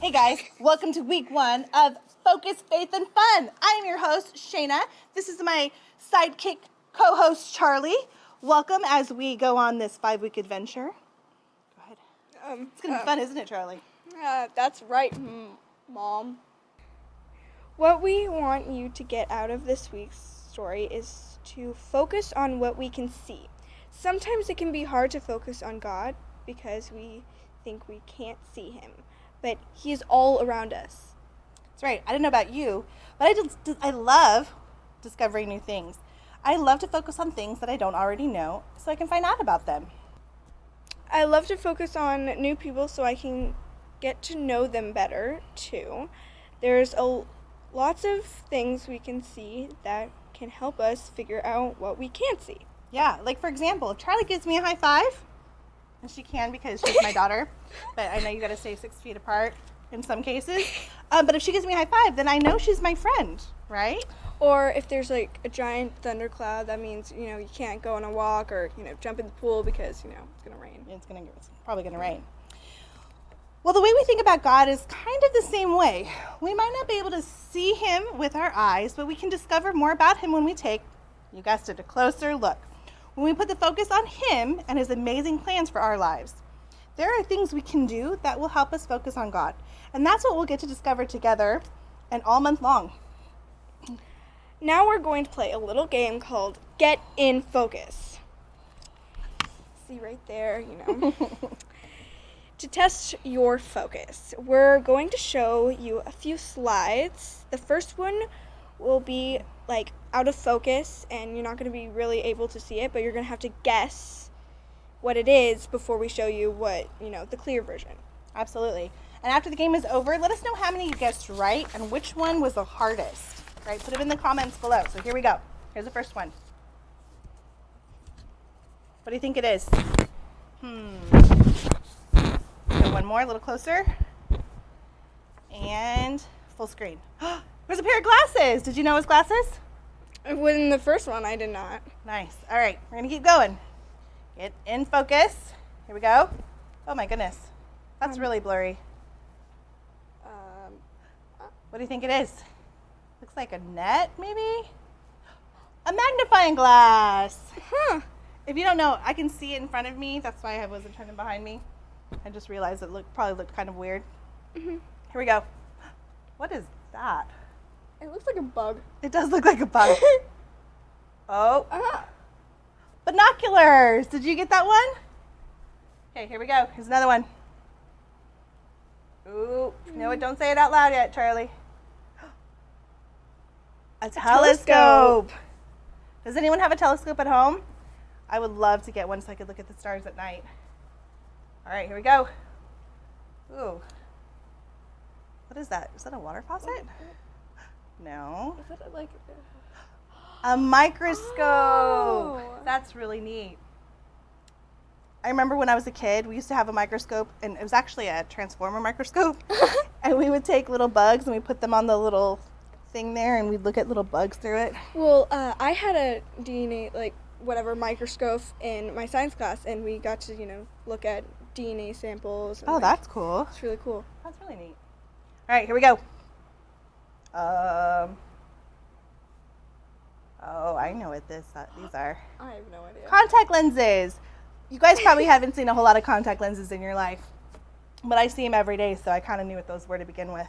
Hey guys, welcome to week 1 of Focus, Faith, and Fun. I'm your host, Shayna. This is my sidekick co-host, Charlie. Welcome as we go on this 5-week adventure. Go ahead. It's going to be fun, isn't it, Charlie? That's right, Mom. What we want you to get out of this week's story is to focus on what we can see. Sometimes it can be hard to focus on God because we think we can't see Him, but He is all around us. That's right. I don't know about you, but I love discovering new things. I love to focus on things that I don't already know so I can find out about them. I love to focus on new people so I can get to know them better, too. There's lots of things we can see that can help us figure out what we can't see. Yeah, like for example, if Charlie gives me a high five, and she can because she's my daughter, but I know you got to stay 6 feet apart in some cases. But if she gives me a high five, then I know she's my friend, right? Or if there's like a giant thundercloud, that means, you can't go on a walk or, jump in the pool because, it's going to rain. It's probably going to rain. Well, the way we think about God is kind of the same way. We might not be able to see Him with our eyes, but we can discover more about Him when we take, you guessed it, a closer look. When we put the focus on Him and His amazing plans for our lives. There are things we can do that will help us focus on God. And that's what we'll get to discover together and all month long. Now we're going to play a little game called Get in Focus. See right there, To test your focus, we're going to show you a few slides. The first one will be like out of focus and you're not going to be really able to see it, but you're going to have to guess what it is before we show you what, the clear version. Absolutely. And after the game is over, let us know how many you guessed right and which one was the hardest. Right? Put them in the comments below. So here we go. Here's the first one. What do you think it is? So one more, a little closer. And full screen. There's a pair of glasses. Did you know it was glasses? In the first one, I did not. Nice. All right, we're going to keep going. Get in focus. Here we go. Oh my goodness. That's really blurry. What do you think it is? Looks like a net, maybe? A magnifying glass. If you don't know, I can see it in front of me. That's why I wasn't turning behind me. I just realized it probably looked kind of weird. Here we go. What is that? It looks like a bug. It does look like a bug. Oh. Binoculars. Did you get that one? Okay, here we go. Here's another one. Ooh. No, don't say it out loud yet, Charlie. A telescope. Does anyone have a telescope at home? I would love to get one so I could look at the stars at night. All right, here we go. Ooh. What is that? Is that a water faucet? No. Is that like a microscope? Oh. That's really neat. I remember when I was a kid, we used to have a microscope, and it was actually a transformer microscope. And we would take little bugs and we put them on the little thing there, and we'd look at little bugs through it. Well, I had a DNA, microscope in my science class, and we got to, look at DNA samples. And, that's cool. It's really cool. That's really neat. All right, here we go. I know what these are. I have no idea. Contact lenses. You guys probably haven't seen a whole lot of contact lenses in your life, but I see them every day, so I kind of knew what those were to begin with.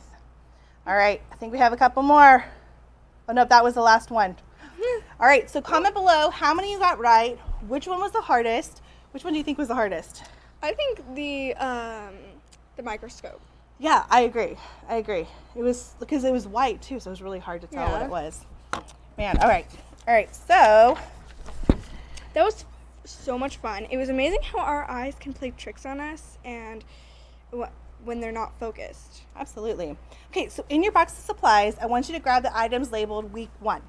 All right, I think we have a couple more. Oh, no, that was the last one. All right, so comment below how many you got right, which one was the hardest. Which one do you think was the hardest? I think the microscope. Yeah, I agree. It was because it was white too, so it was really hard to tell what it was. Man, all right, so that was so much fun. It was amazing how our eyes can play tricks on us and when they're not focused. Absolutely. Okay, so in your box of supplies, I want you to grab the items labeled week 1.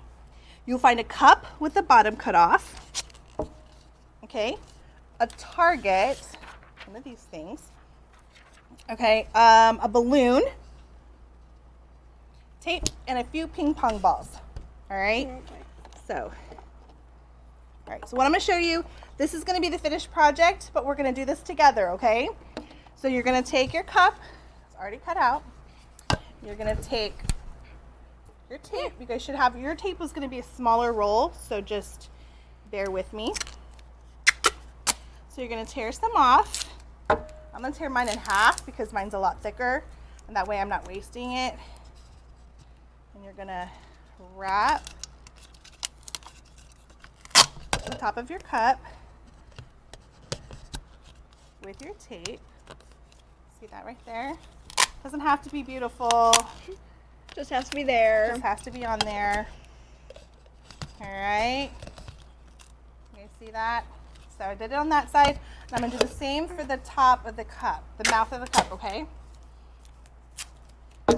You'll find a cup with the bottom cut off. Okay, a target, one of these things. Okay, a balloon, tape, and a few ping pong balls. All right. So what I'm going to show you, this is going to be the finished project, but we're going to do this together, okay? So you're going to take your cup, it's already cut out, you're going to take your tape. You guys should have, your tape was going to be a smaller roll, so just bear with me. So you're going to tear some off. I'm going to tear mine in half because mine's a lot thicker, and that way I'm not wasting it. And you're going to wrap the top of your cup with your tape. See that right there? Doesn't have to be beautiful. Just has to be there. Just has to be on there. All right. You guys see that? So I did it on that side. And I'm going to do the same for the top of the cup, the mouth of the cup, okay? I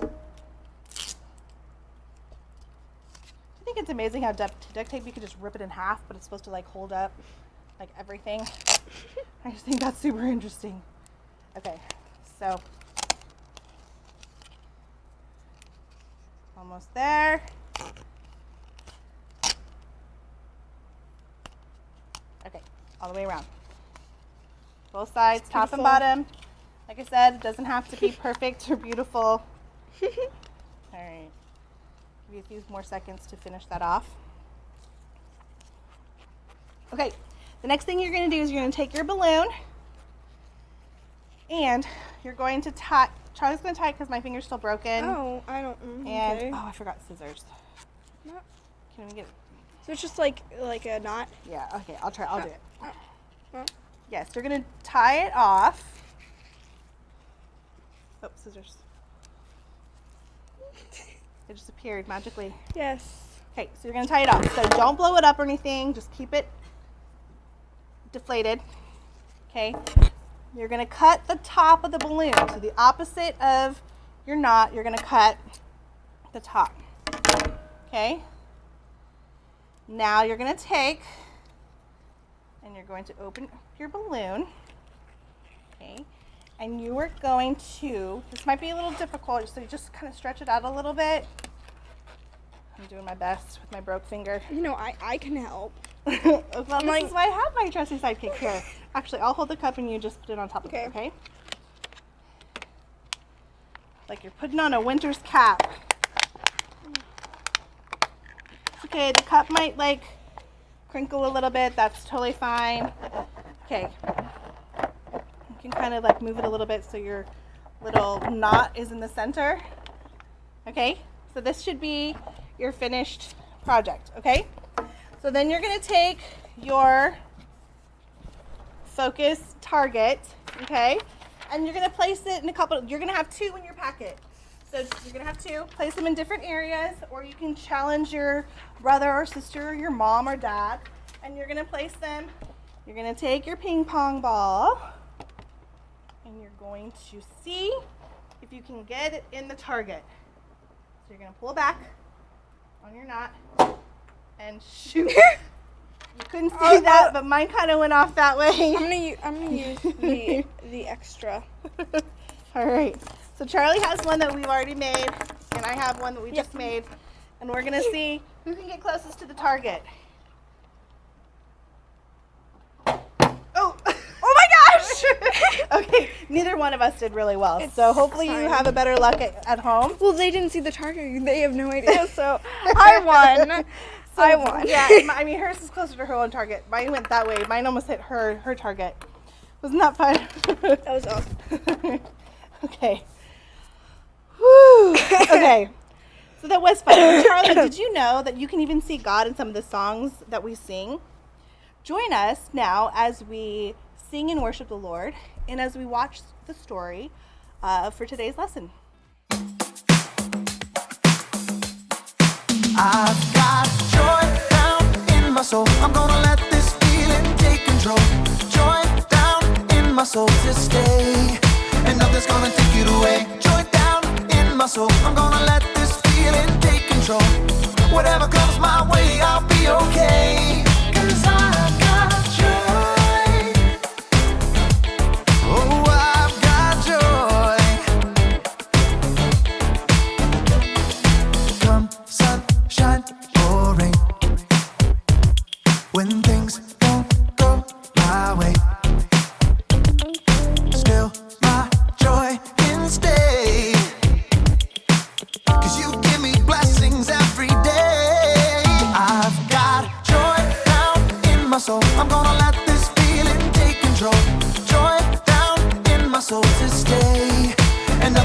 think it's amazing how duct tape, you can just rip it in half, but it's supposed to like hold up like everything. I just think that's super interesting. Okay, so almost there. Okay, all the way around. Both sides, top and bottom. Like I said, it doesn't have to be perfect or beautiful. All right. Give you a few more seconds to finish that off. Okay, the next thing you're going to do is you're going to take your balloon and you're going to tie. Charlie's going to tie it because my finger's still broken. Oh, I don't. And okay. oh, I forgot scissors. No. Can we get? So it's just like a knot. Yeah. Okay, I'll try. I'll do it. Oh. Yes, you're going to tie it off. Oh, scissors. It just appeared magically. Yes. Okay, so you're going to tie it off. So don't blow it up or anything. Just keep it deflated. Okay. You're going to cut the top of the balloon. So the opposite of your knot, you're going to cut the top. Okay. Now you're going to take and you're going to open your balloon. Okay. And you are going to, this might be a little difficult, so you just kind of stretch it out a little bit. I'm doing my best with my broke finger. You know, I can help. Well, this is why I have my trusty sidekick here. Actually, I'll hold the cup and you just put it on top of it, okay? Like you're putting on a winter's cap. Okay, the cup might like crinkle a little bit. That's totally fine. Okay. You can kind of like move it a little bit so your little knot is in the center. Okay, so this should be your finished project, okay? So then you're gonna take your focus target, okay? And you're gonna place it in a couple, you're gonna have two in your packet. So you're gonna have two, place them in different areas, or you can challenge your brother or sister or your mom or dad, and you're gonna place them, you're gonna take your ping pong ball, and you're going to see if you can get it in the target. So you're going to pull back on your knot and shoot. You couldn't see that, but mine kind of went off that way. I'm gonna use the extra. All right. So Charlie has one that we've already made, and I have one that we just made, and we're going to see who can get closest to the target. Oh. Oh my gosh! Okay, neither one of us did really well. So hopefully you have a better luck at home. Well, they didn't see the target. They have no idea, so I won. I won. Yeah, I mean, hers is closer to her own target. Mine went that way. Mine almost hit her target. Wasn't that fun? That was awesome. Okay. Whew. Okay. So that was fun. Charlie, did you know that you can even see God in some of the songs that we sing? Join us now as we sing and worship the Lord, and as we watch the story for today's lesson. I've got joy down in my soul. I'm gonna let this feeling take control. Joy down in my soul to stay, and nothing's gonna take it away. Joy down in my soul. I'm gonna let this feeling take control. Whatever comes my way, I'll be okay. 'Cause I've got joy. Oh, I've got joy. Come sunshine or rain, when things don't go my way, still my joy can stay.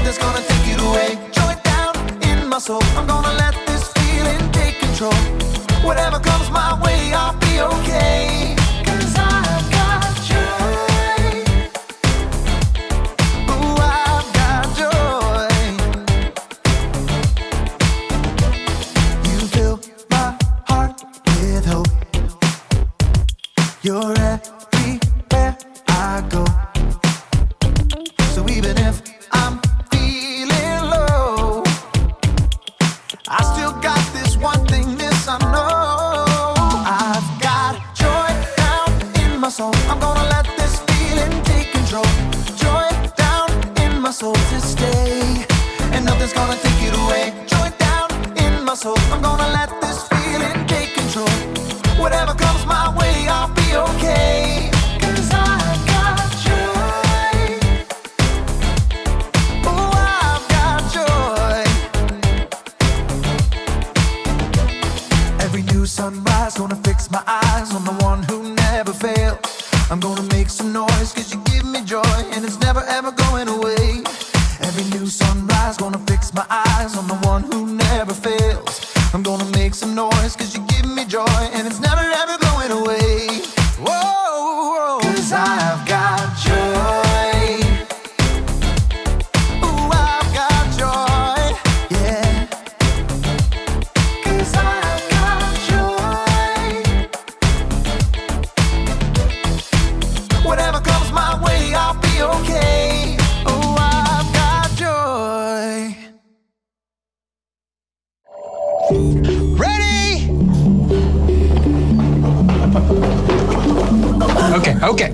nothing's gonna take it away. Joy down in my soul. I'm gonna let this feeling take control. Whatever comes my way, I'll be okay. 'Cause I've got joy. Ooh, I've got joy. You fill my heart with hope. You're everywhere I go. So even if I'm feeling low, I still got this one thing, this I know. I've got joy down in my soul. I'm gonna let this feeling take control. Joy down in my soul to stay, and nothing's gonna take it away. Joy down in my soul. I'm gonna let this feeling take control. Whatever comes my way, I'll be okay. 'Cause I've got joy. Oh, I've got joy. Every new sunrise gonna fix my eyes on the one who never fails. I'm gonna make some noise 'cause you give me joy and it's never ever going away. Every new sunrise gonna fix my eyes on the one who never fails. I'm gonna make some noise 'cause you give me joy and it's never ever going away. Whoa, 'cause I've got joy. Ooh, I've got joy, yeah. 'Cause I've got joy. Whatever comes my way, I'll be okay. Oh, I've got joy. Ready? Okay.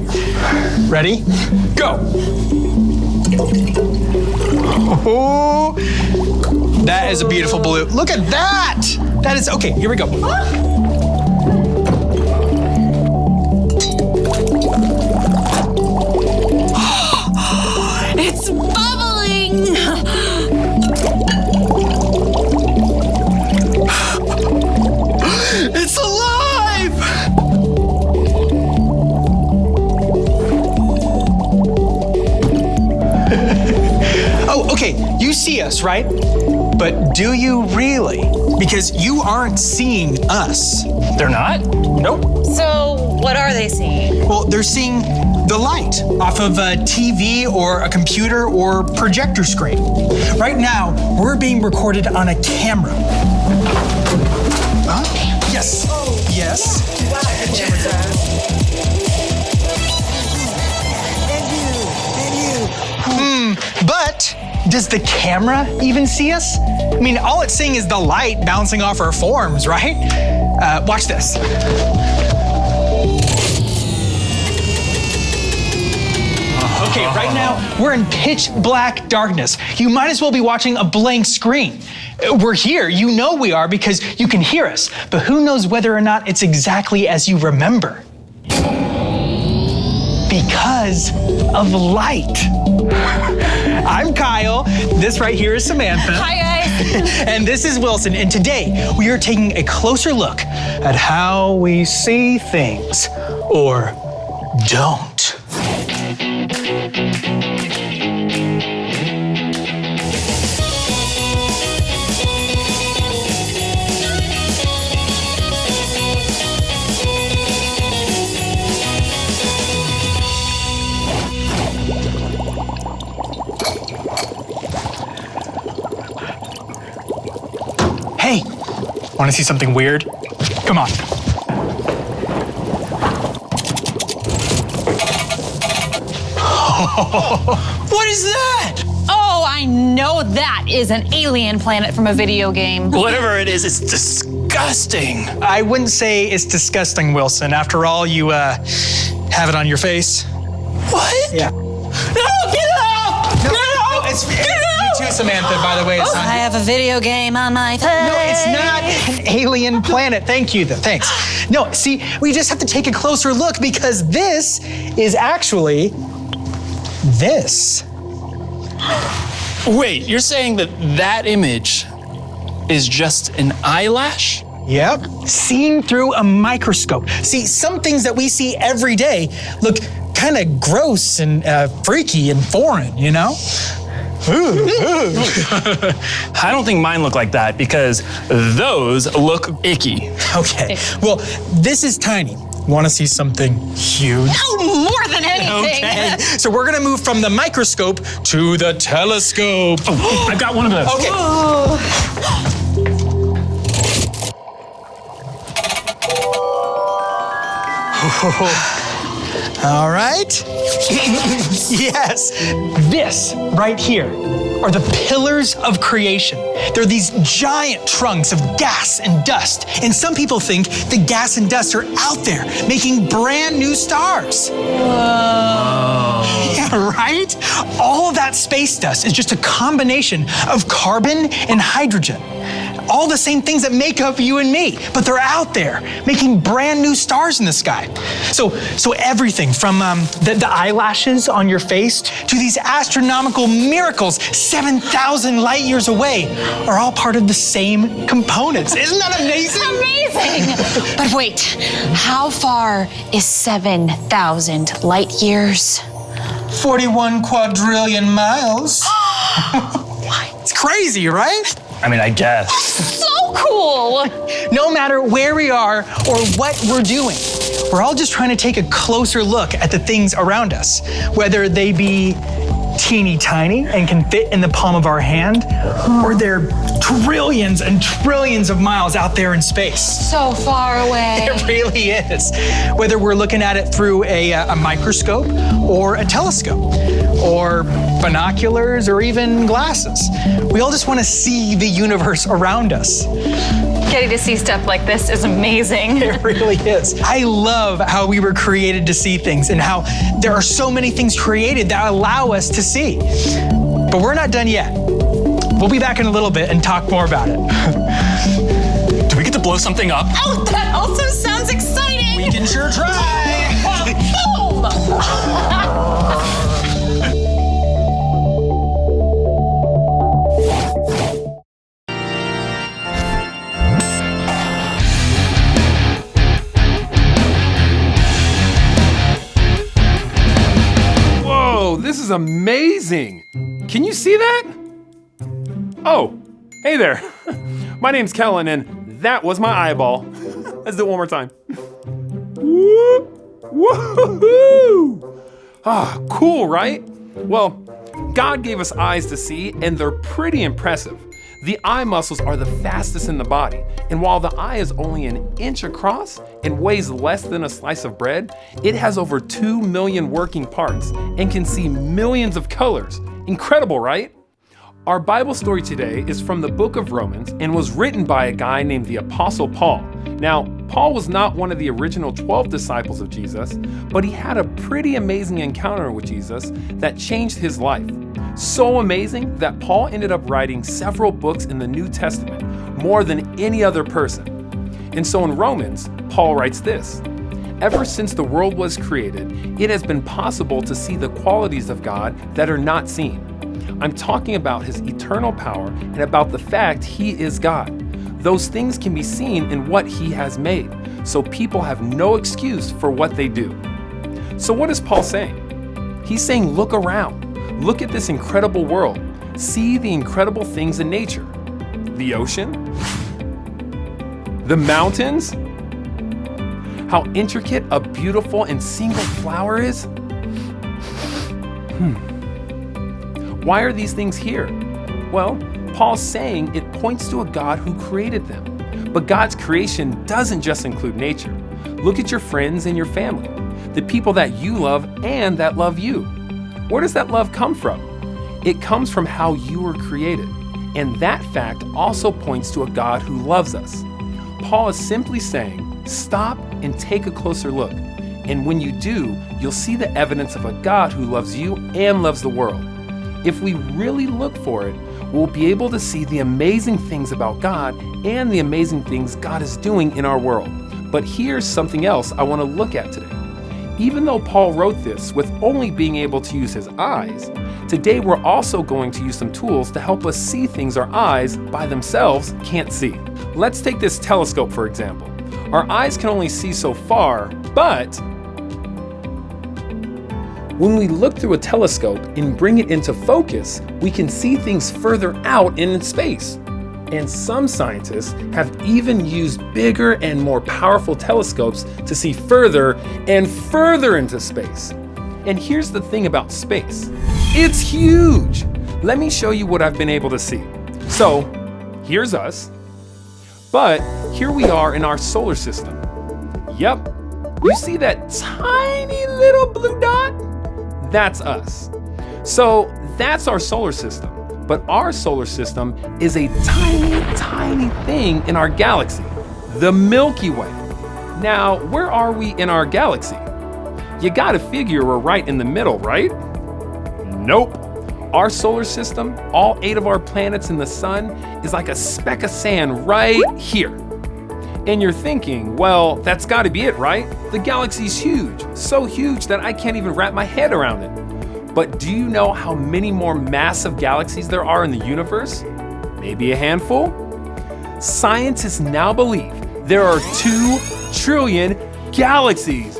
Ready? Go. Oh, that is a beautiful blue. Look at that. That is, okay, here we go. It's bubbling! It's alive! Oh, okay, you see us, right? But do you really? Because you aren't seeing us. They're not? Nope. So, what are they seeing? Well, they're seeing the light off of a TV or a computer or projector screen. Right now, we're being recorded on a camera. Huh? Yes. Yes. But does the camera even see us? I mean, all it's seeing is the light bouncing off our forms, right? Watch this. Okay, right now, we're in pitch black darkness. You might as well be watching a blank screen. We're here, you know we are because you can hear us, but who knows whether or not it's exactly as you remember. Because of light. I'm Kyle, this right here is Samantha. Hi, guys. And this is Wilson, and today we are taking a closer look at how we see things, or don't. Hey, want to see something weird? Come on. What is that? Oh, I know that is an alien planet from a video game. Whatever it is, it's disgusting. I wouldn't say it's disgusting, Wilson. After all, you have it on your face. What? Yeah. No, get out! No, it's you too, Samantha, by the way. It's not. I have a video game on my face. No, it's not an alien planet. Thank you, though. Thanks. No, see, we just have to take a closer look because this is actually this. Wait, you're saying that image is just an eyelash? Yep, seen through a microscope. See, some things that we see every day look kind of gross and freaky and foreign, you know? I don't think mine look like that because those look icky. Okay, well, this is tiny. Want to see something huge? Oh, more than anything. Okay, so we're gonna move from the microscope to the telescope. Oh, I've got one of those. Okay. All right. Yes, this right here are the pillars of creation. They're these giant trunks of gas and dust. And some people think the gas and dust are out there making brand new stars. Whoa. Yeah, right? All of that space dust is just a combination of carbon and hydrogen. All the same things that make up you and me, but they're out there making brand new stars in the sky. So everything from the eyelashes on your face to these astronomical miracles 7,000 light years away are all part of the same components. Isn't that amazing? Amazing. But wait, how far is 7,000 light years? 41 quadrillion miles. It's crazy, right? I mean, I guess. So cool. No matter where we are or what we're doing, we're all just trying to take a closer look at the things around us, whether they be teeny tiny and can fit in the palm of our hand, or they're trillions and trillions of miles out there in space. So far away. It really is. Whether we're looking at it through a microscope or a telescope or binoculars or even glasses, we all just want to see the universe around us. Getting to see stuff like this is amazing. It really is. I love how we were created to see things and how there are so many things created that allow us to see. But we're not done yet. We'll be back in a little bit and talk more about it. Do we get to blow something up? Oh, that also sounds exciting. We can sure try. Boom. Whoa, this is amazing. Can you see that? Oh, hey there. My name's Kellen, and that was my eyeball. Let's do it one more time. Whoop, woohoo! Ah, cool, right? Well, God gave us eyes to see, and they're pretty impressive. The eye muscles are the fastest in the body, and while the eye is only an inch across and weighs less than a slice of bread, it has over 2 million working parts and can see millions of colors. Incredible, right? Our Bible story today is from the book of Romans and was written by a guy named the Apostle Paul. Now, Paul was not one of the original 12 disciples of Jesus, but he had a pretty amazing encounter with Jesus that changed his life. So amazing that Paul ended up writing several books in the New Testament, more than any other person. And so in Romans, Paul writes this: "Ever since the world was created, it has been possible to see the qualities of God that are not seen. I'm talking about his eternal power and about the fact he is God. Those things can be seen in what he has made, so people have no excuse for what they do." So what is Paul saying? He's saying, look around. Look at this incredible world. See the incredible things in nature. The ocean, the mountains, how intricate a beautiful and single flower is. Why are these things here? Well, Paul's saying it points to a God who created them. But God's creation doesn't just include nature. Look at your friends and your family, the people that you love and that love you. Where does that love come from? It comes from how you were created. And that fact also points to a God who loves us. Paul is simply saying, stop and take a closer look. And when you do, you'll see the evidence of a God who loves you and loves the world. If we really look for it, we'll be able to see the amazing things about God and the amazing things God is doing in our world. But here's something else I want to look at today. Even though Paul wrote this with only being able to use his eyes, today we're also going to use some tools to help us see things our eyes by themselves can't see. Let's take this telescope for example. Our eyes can only see so far, but When we look through a telescope and bring it into focus, we can see things further out in space. And some scientists have even used bigger and more powerful telescopes to see further and further into space. And here's the thing about space. It's huge. Let me show you what I've been able to see. So, here's us. But here we are in our solar system. Yep. You see that tiny little blue dot? That's us. So, that's our solar system. But our solar system is a tiny, tiny thing in our galaxy, the Milky Way. Now, where are we in our galaxy? You gotta figure we're right in the middle, right? Nope. Our solar system, all 8 of our planets and the sun, is like a speck of sand right here. And you're thinking, well, that's gotta be it, right? The galaxy's huge, so huge that I can't even wrap my head around it. But do you know how many more massive galaxies there are in the universe? Maybe a handful? Scientists now believe there are 2 trillion galaxies.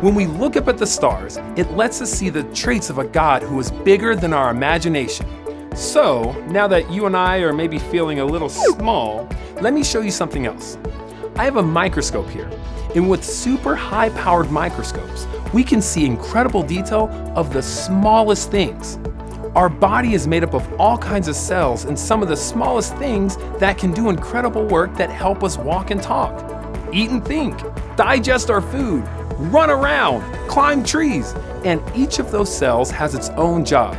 When we look up at the stars, it lets us see the traits of a God who is bigger than our imagination. So, now that you and I are maybe feeling a little small, let me show you something else. I have a microscope here, and with super high-powered microscopes, we can see incredible detail of the smallest things. Our body is made up of all kinds of cells and some of the smallest things that can do incredible work that help us walk and talk, eat and think, digest our food, run around, climb trees, and each of those cells has its own job.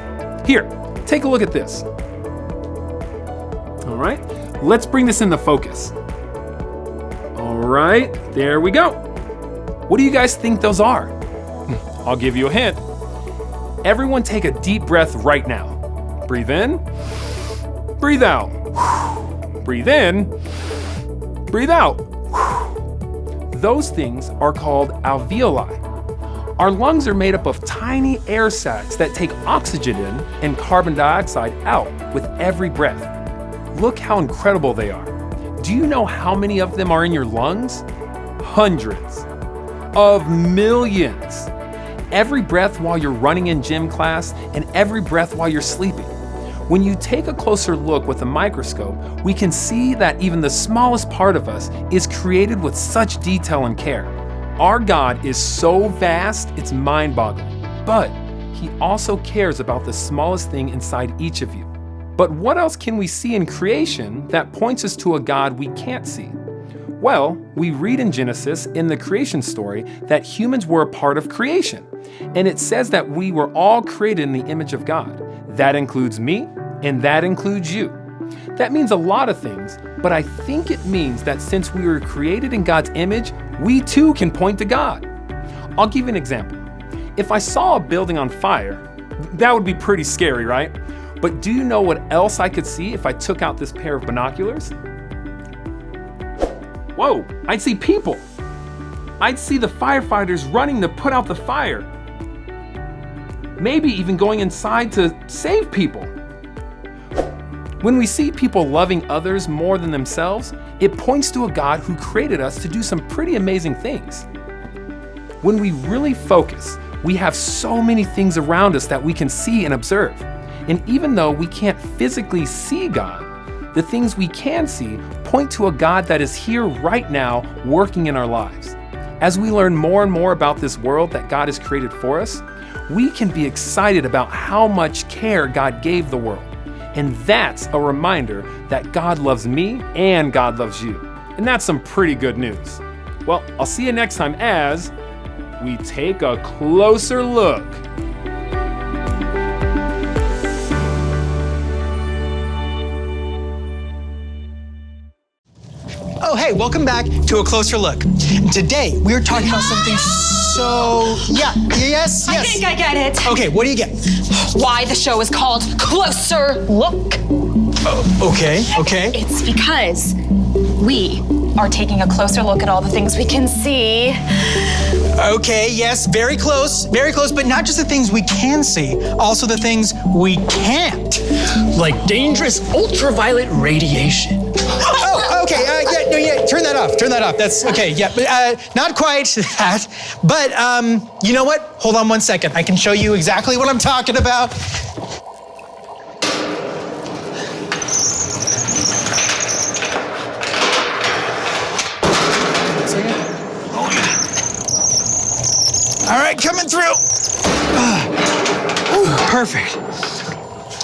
Here, take a look at this. All right, let's bring this into focus. All right, there we go. What do you guys think those are? I'll give you a hint. Everyone take a deep breath right now. Breathe in, breathe out. Breathe in, breathe out. Those things are called alveoli. Our lungs are made up of tiny air sacs that take oxygen in and carbon dioxide out with every breath. Look how incredible they are. Do you know how many of them are in your lungs? Hundreds of millions. Every breath while you're running in gym class and every breath while you're sleeping. When you take a closer look with a microscope, we can see that even the smallest part of us is created with such detail and care. Our God is so vast, it's mind-boggling. But He also cares about the smallest thing inside each of you. But what else can we see in creation that points us to a God we can't see? Well, we read in Genesis in the creation story that humans were a part of creation. And it says that we were all created in the image of God. That includes me, and that includes you. That means a lot of things, but I think it means that since we were created in God's image, we too can point to God. I'll give you an example. If I saw a building on fire, that would be pretty scary, right? But do you know what else I could see if I took out this pair of binoculars? Whoa, I'd see people. I'd see the firefighters running to put out the fire. Maybe even going inside to save people. When we see people loving others more than themselves, it points to a God who created us to do some pretty amazing things. When we really focus, we have so many things around us that we can see and observe. And even though we can't physically see God, the things we can see point to a God that is here right now working in our lives. As we learn more and more about this world that God has created for us, we can be excited about how much care God gave the world. And that's a reminder that God loves me and God loves you. And that's some pretty good news. Well, I'll see you next time as we take a closer look. Oh, hey, welcome back to A Closer Look. Today, we're talking about something yes. I think I get it. Okay, what do you get? Why the show is called Closer Look. Okay. It's because we are taking a closer look at all the things we can see. Okay, yes, very close, but not just the things we can see, also the things we can't. Like dangerous ultraviolet radiation. Oh, okay, no, yeah, turn that off. Turn that off. That's okay. Yeah, but, not quite that. But you know what? Hold on 1 second. I can show you exactly what I'm talking about. All right, coming through. Perfect.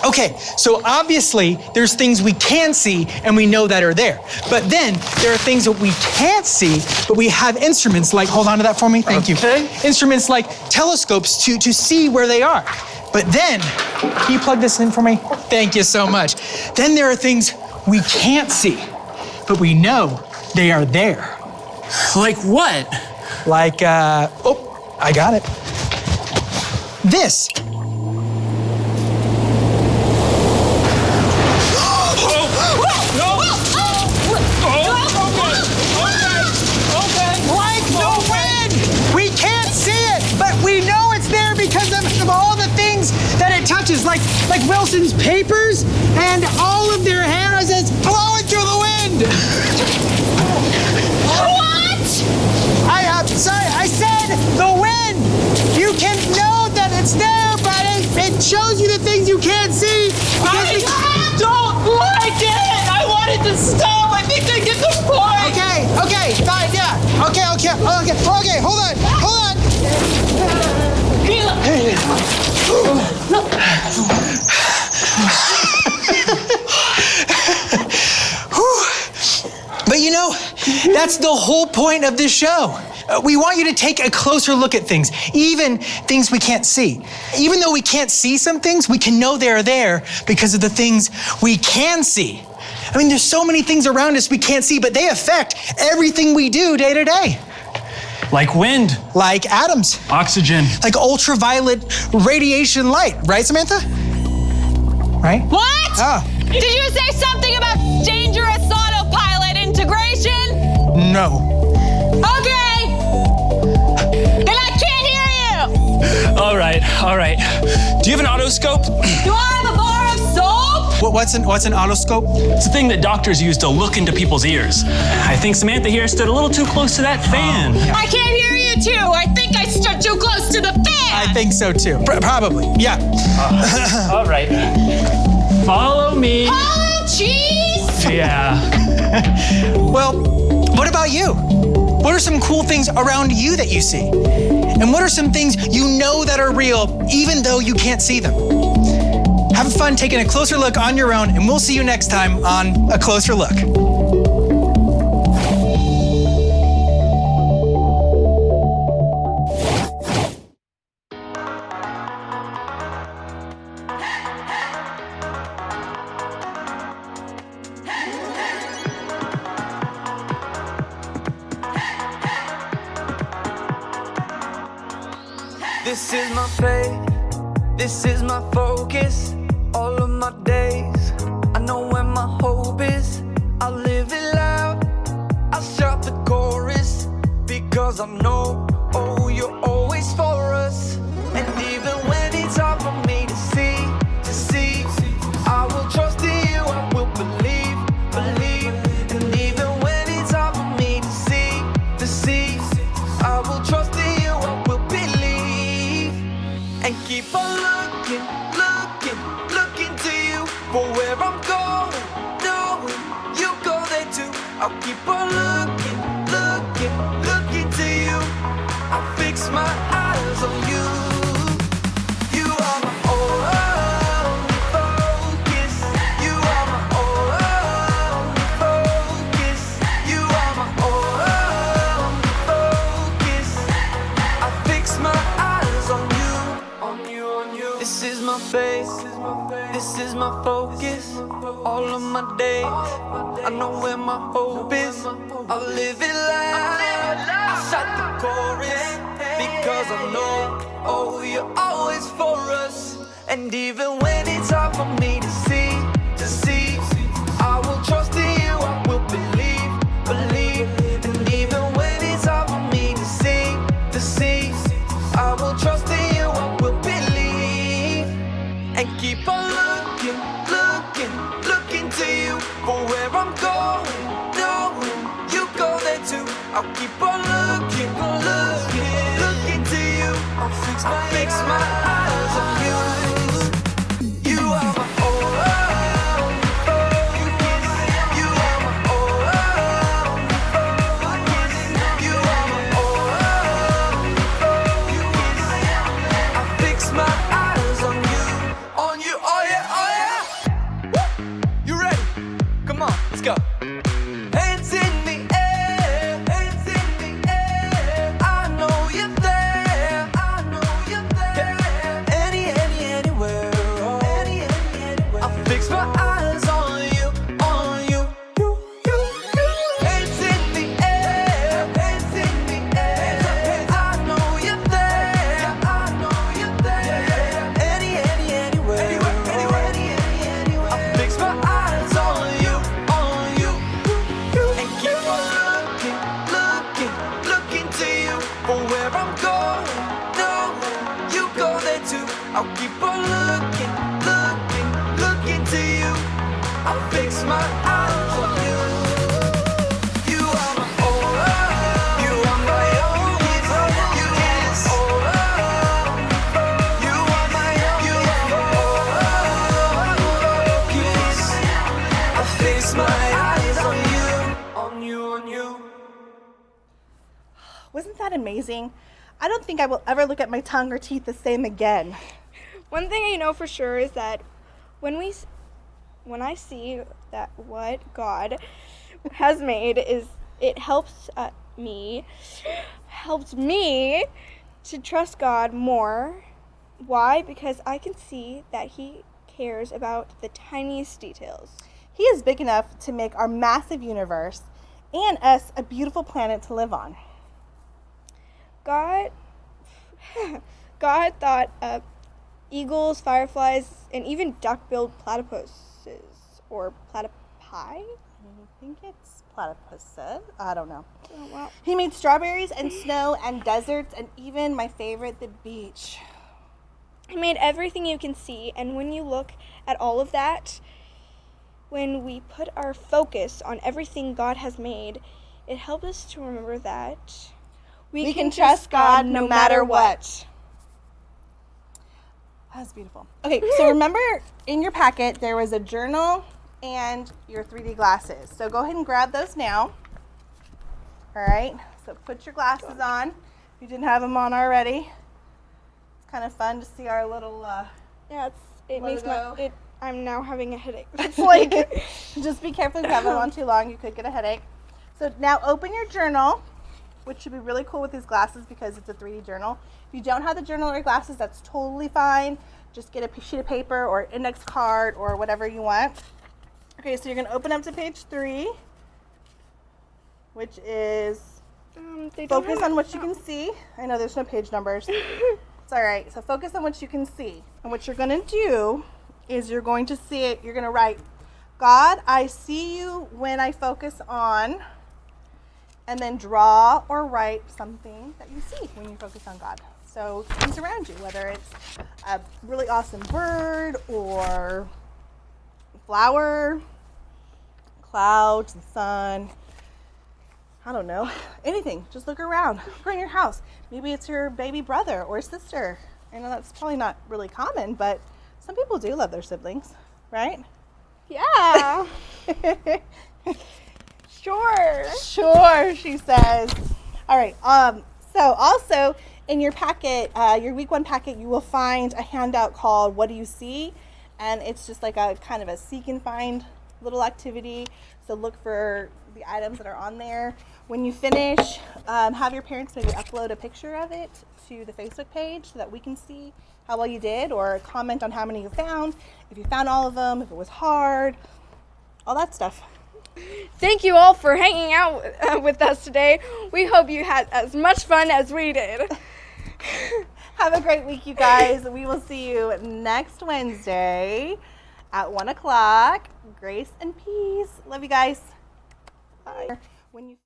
Okay, so obviously there's things we can see and we know that are there. But then there are things that we can't see, but we have instruments like, hold on to that for me, thank you. Instruments like telescopes to see where they are. But then, can you plug this in for me? Thank you so much. Then there are things we can't see, but we know they are there. Like what? Like, oh, I got it. This. Like the wind! We can't see it, but we know it's there because of all the things that it touches, like Wilson's papers and all of their hair as it's blowing through the wind. What? Sorry, I said the wind. You can know that it's there, but it shows you the things you can't see. I don't like it! I wanted to stop! I think I get the point! Okay, fine, yeah. Okay, hold on. But you know, that's the whole point of this show. We want you to take a closer look at things, even things we can't see. Even though we can't see some things, we can know they're there because of the things we can see. I mean, there's so many things around us we can't see, but they affect everything we do day to day. Like wind. Like atoms. Oxygen. Like ultraviolet radiation light, right, Samantha? Right? What? Oh. Did you say something about dangerous autopilot integration? No. Okay. Then I can't hear you. All right. Do you have an otoscope? Do I have a bar of soap? What's an otoscope? It's a thing that doctors use to look into people's ears. I think Samantha here stood a little too close to that fan. I can't hear you too. I think I stood too close to the fan. I think so too. Probably, yeah. All right. Follow me. Oh, cheese! Yeah. Well, what about you? What are some cool things around you that you see? And what are some things you know that are real, even though you can't see them? Have fun taking a closer look on your own, and we'll see you next time on A Closer Look. This is my faith, this is my focus. All of my days, I know where my hope is. I'll live it loud, I'll shout the chorus, because I know, oh, you're always for us. And even when it's hard for me to see, I will trust in you, I will believe. And even when it's hard for me to see, I will trust in you, I will believe. And keep on looking to you for where I'm going, knowing you go there too. I'll keep on looking to you. I'll fix my eyes on you. You are my only focus. You are my only focus. You are my only focus. I fix my eyes on you. This is my faith, this is my focus. All of my days, I know where my hope is. I'll live it loud, I'll shout the chorus, because I know, oh, you're always for us. And even when it's hard for me to see, I will trust in you, I will believe. And even when it's hard for me to see, I will trust in you, I will believe. And keep on looking to you for where I'm going, knowing I'll keep on looking, looking to you. I'll fix my eyes on you. You are my only focus. You are my only focus. You are my only focus. I fix my eyes on you, oh yeah, oh yeah. Woo! You ready? Come on, let's go. Hands in the air, hands in the air. I know you're there, I know you're there. Anywhere, oh. Anywhere. I'll fix my eyes on you, on you. Hands in the air, hands in the air. I know you're there, I know you're there. Anywhere, I'll fix my eyes on you, on you. And keep on looking to you for where I'm going. No, you go there too. I'll keep on looking to you. I'll fix my eyes on you. You are my only, you are my only focus. You are my only focus. I'll fix my eyes on you, on you, on you. Wasn't that amazing? I don't think I will ever look at my tongue or teeth the same again. One thing I know for sure is that when I see that what God has made is it helps me to trust God more. Why? Because I can see that He cares about the tiniest details. He is big enough to make our massive universe and us a beautiful planet to live on. God thought up eagles, fireflies, and even duck-billed platypuses, or platypi? I think it's platypus. I don't know. Oh, wow. He made strawberries and snow and deserts and even my favorite, the beach. He made everything you can see, and when you look at all of that, when we put our focus on everything God has made, it helps us to remember that We can trust God no matter what. That's beautiful. Okay, so remember in your packet there was a journal and your 3D glasses. So go ahead and grab those now. All right, so put your glasses on if you didn't have them on already. It's kind of fun to see our little Yeah, it makes logo. I'm now having a headache. It's like just be careful if you have them on too long, you could get a headache. So now open your journal, which should be really cool with these glasses because it's a 3D journal. If you don't have the journal or glasses, that's totally fine. Just get a sheet of paper or index card or whatever you want. Okay, so you're going to open up to page 3, which is focus on what you can see. I know there's no page numbers. It's all right. So focus on what you can see. And what you're going to do is you're going to see it. You're going to write, God, I see you when I focus on, and then draw or write something that you see when you focus on God. So things around you, whether it's a really awesome bird or flower, clouds, the sun, I don't know, anything. Just look around. Look around your house. Maybe it's your baby brother or sister. I know that's probably not really common, but some people do love their siblings, right? Yeah. Sure, she says. All right. So also in your packet, your week 1 packet, you will find a handout called What Do You See? And it's just like a kind of a seek and find little activity. So look for the items that are on there. When you finish, have your parents maybe upload a picture of it to the Facebook page so that we can see how well you did, or comment on how many you found, if you found all of them, if it was hard, all that stuff. Thank you all for hanging out with us today. We hope you had as much fun as we did. Have a great week, you guys. We will see you next Wednesday at 1 o'clock. Grace and peace. Love you guys. Bye. When you